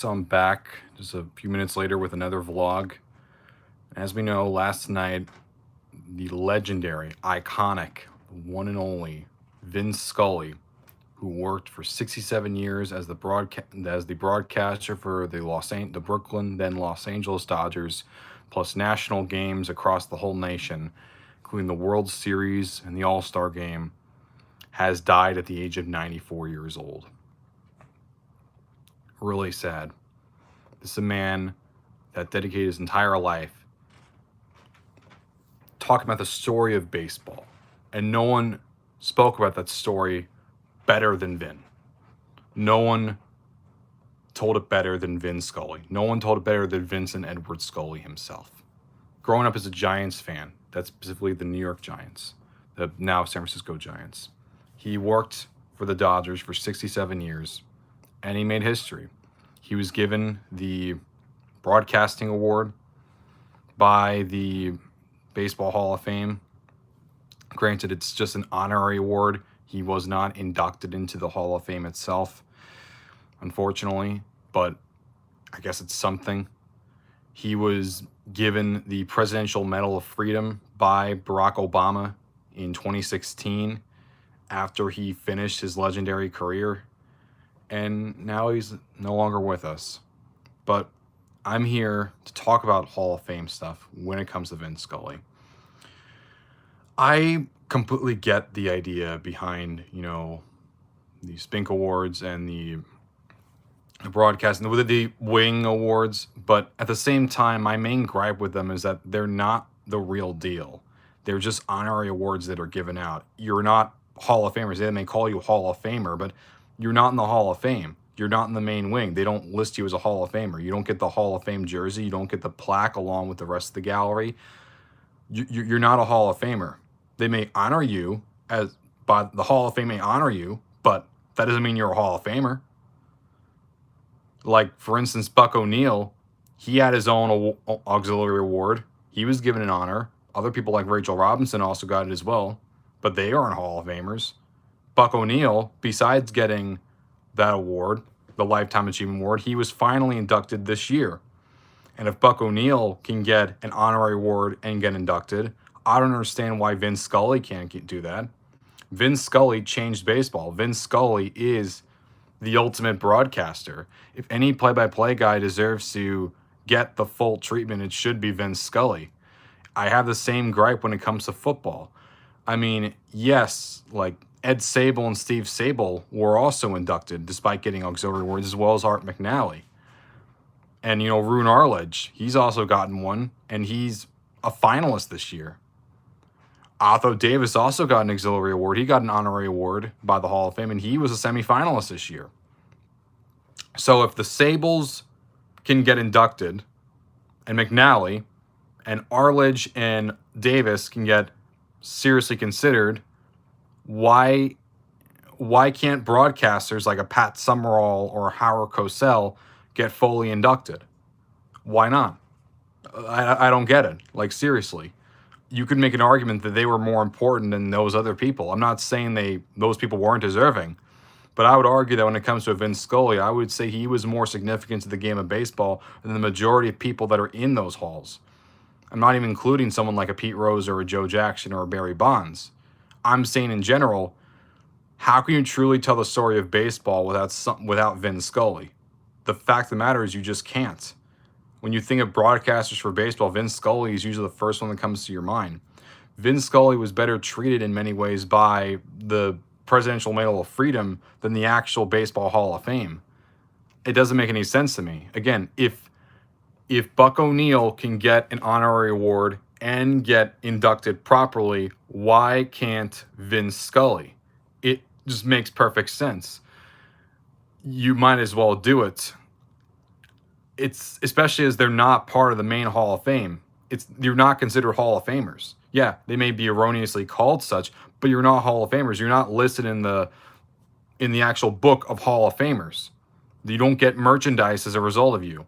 So I'm back just a few minutes later with another vlog. As we know, last night, the legendary, iconic, one and only Vin Scully, who worked for 67 years as the broadcaster for the Brooklyn then Los Angeles Dodgers, plus national games across the whole nation, including the World Series and the All-Star Game, has died at the age of 94 years old. Really sad. This is a man that dedicated his entire life talking about the story of baseball. And no one spoke about that story better than Vin. No one told it better than Vin Scully. No one told it better than Vincent Edward Scully himself. Growing up as a Giants fan, that's specifically the New York Giants, the now San Francisco Giants, he worked for the Dodgers for 67 years, and he made history. He was given the Broadcasting Award by the Baseball Hall of Fame. Granted, it's just an honorary award. He was not inducted into the Hall of Fame itself, unfortunately, but I guess it's something. He was given the Presidential Medal of Freedom by Barack Obama in 2016 after he finished his legendary career, and now he's no longer with us. But I'm here to talk about Hall of Fame stuff when it comes to Vince Scully. I completely get the idea behind, the Spink Awards and the broadcasting, with the Wing Awards, but at the same time, my main gripe with them is that they're not the real deal. They're just honorary awards that are given out. You're not Hall of Famers. They may call you Hall of Famer, but you're not in the Hall of Fame. You're not in the main wing. They don't list you as a Hall of Famer. You don't get the Hall of Fame jersey. You don't get the plaque along with the rest of the gallery. You're not a Hall of Famer. They may honor you but the Hall of Fame may honor you, but that doesn't mean you're a Hall of Famer. Like, for instance, Buck O'Neil, he had his own auxiliary award. He was given an honor. Other people like Rachel Robinson also got it as well, but they aren't Hall of Famers. Buck O'Neil, besides getting that award, the Lifetime Achievement Award, he was finally inducted this year. And if Buck O'Neil can get an honorary award and get inducted, I don't understand why Vince Scully can't do that. Vince Scully changed baseball. Vince Scully is the ultimate broadcaster. If any play-by-play guy deserves to get the full treatment, it should be Vince Scully. I have the same gripe when it comes to football. I mean, yes, like Ed Sable and Steve Sable were also inducted despite getting auxiliary awards, as well as Art McNally. And, Roone Arledge, he's also gotten one, and he's a finalist this year. Otho Davis also got an auxiliary award. He got an honorary award by the Hall of Fame, and he was a semifinalist this year. So if the Sables can get inducted, and McNally, and Arledge and Davis can get seriously considered, why can't broadcasters like a Pat Summerall or a Howard Cosell get fully inducted? Why not? I don't get it. Like, seriously. You could make an argument that they were more important than those other people. I'm not saying those people weren't deserving, but I would argue that when it comes to Vince Scully, I would say he was more significant to the game of baseball than the majority of people that are in those halls. I'm not even including someone like a Pete Rose or a Joe Jackson or a Barry Bonds. I'm saying in general, how can you truly tell the story of baseball without Vince Scully? The fact of the matter is you just can't. When you think of broadcasters for baseball, Vince Scully is usually the first one that comes to your mind. Vince Scully was better treated in many ways by the Presidential Medal of Freedom than the actual Baseball Hall of Fame. It doesn't make any sense to me. Again, if Buck O'Neil can get an honorary award and get inducted properly, why can't Vince Scully? It just makes perfect sense. You might as well do it. It's especially as they're not part of the main Hall of Fame. You're not considered Hall of Famers. Yeah, they may be erroneously called such, but you're not Hall of Famers. You're not listed in the actual book of Hall of Famers. You don't get merchandise as a result of you.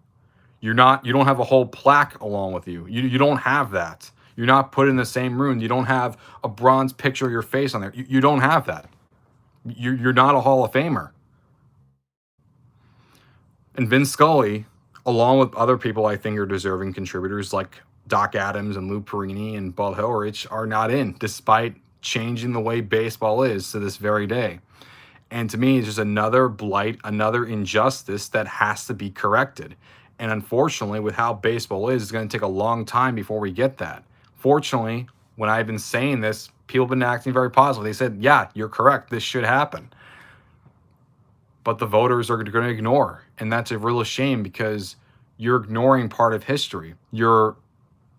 You don't have a whole plaque along with you. You don't have that. You're not put in the same room. You don't have a bronze picture of your face on there. You don't have that. You're not a Hall of Famer. And Vince Scully, along with other people I think are deserving contributors like Doc Adams and Lou Perini and Bud Hilrich, are not in, despite changing the way baseball is to this very day. And to me, it's just another blight, another injustice that has to be corrected. And unfortunately, with how baseball is, it's going to take a long time before we get that. Fortunately, when I've been saying this, people have been acting very positive. They said, yeah, you're correct. This should happen. But the voters are going to ignore. And that's a real shame because you're ignoring part of history. You're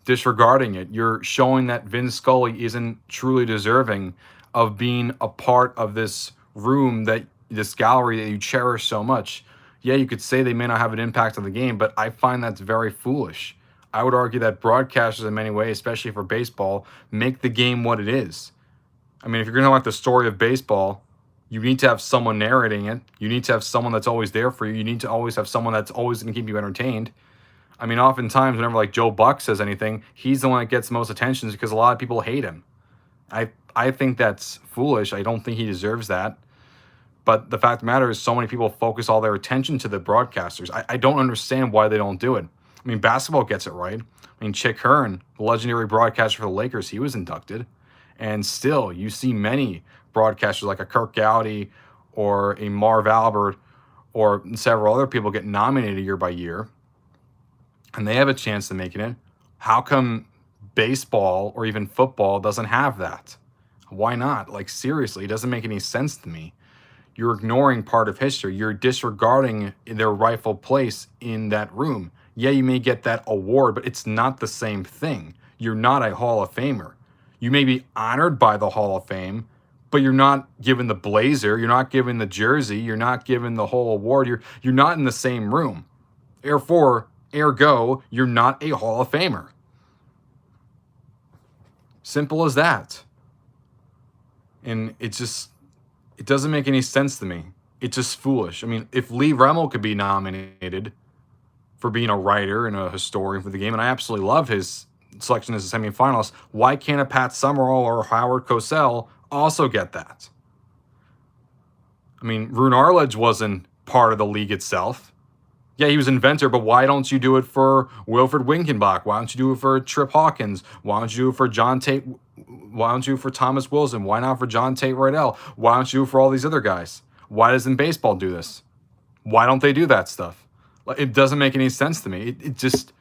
disregarding it. You're showing that Vince Scully isn't truly deserving of being a part of this room, that this gallery that you cherish so much. Yeah, you could say they may not have an impact on the game, but I find that's very foolish. I would argue that broadcasters in many ways, especially for baseball, make the game what it is. I mean, if you're going to like the story of baseball, you need to have someone narrating it. You need to have someone that's always there for you. You need to always have someone that's always going to keep you entertained. I mean, oftentimes, whenever like Joe Buck says anything, he's the one that gets the most attention because a lot of people hate him. I think that's foolish. I don't think he deserves that. But the fact of the matter is, so many people focus all their attention to the broadcasters. I don't understand why they don't do it. I mean, basketball gets it right. I mean, Chick Hearn, the legendary broadcaster for the Lakers, he was inducted. And still, you see many broadcasters like a Kirk Gowdy or a Marv Albert or several other people get nominated year by year, and they have a chance to making it. How come baseball or even football doesn't have that? Why not? Like, seriously, it doesn't make any sense to me. You're ignoring part of history. You're disregarding their rightful place in that room. Yeah, you may get that award, but it's not the same thing. You're not a Hall of Famer. You may be honored by the Hall of Fame, but you're not given the blazer. You're not given the jersey. You're not given the whole award. You're not in the same room. Ergo, you're not a Hall of Famer. Simple as that. And it doesn't make any sense to me. It's just foolish. I mean, if Lee Remmel could be nominated for being a writer and a historian for the game, and I absolutely love his selection as a semifinalist, why can't a Pat Summerall or Howard Cosell also get that? I mean, Rune Arledge wasn't part of the league itself. Yeah, he was inventor, but why don't you do it for Wilfred Winkenbach? Why don't you do it for Trip Hawkins? Why don't you do it for John Tate? Why don't you do it for Thomas Wilson? Why not for John Tate Riddell? Why don't you do it for all these other guys? Why doesn't baseball do this? Why don't they do that stuff? It doesn't make any sense to me. It just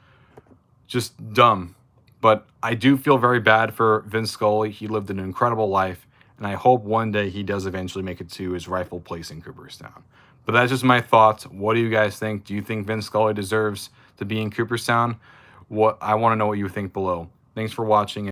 dumb. But I do feel very bad for Vince Scully. He lived an incredible life, and I hope one day he does eventually make it to his rightful place in Cooperstown. But that's just my thoughts. What do you guys think? Do you think Vince Scully deserves to be in Cooperstown? I want to know what you think below. Thanks for watching.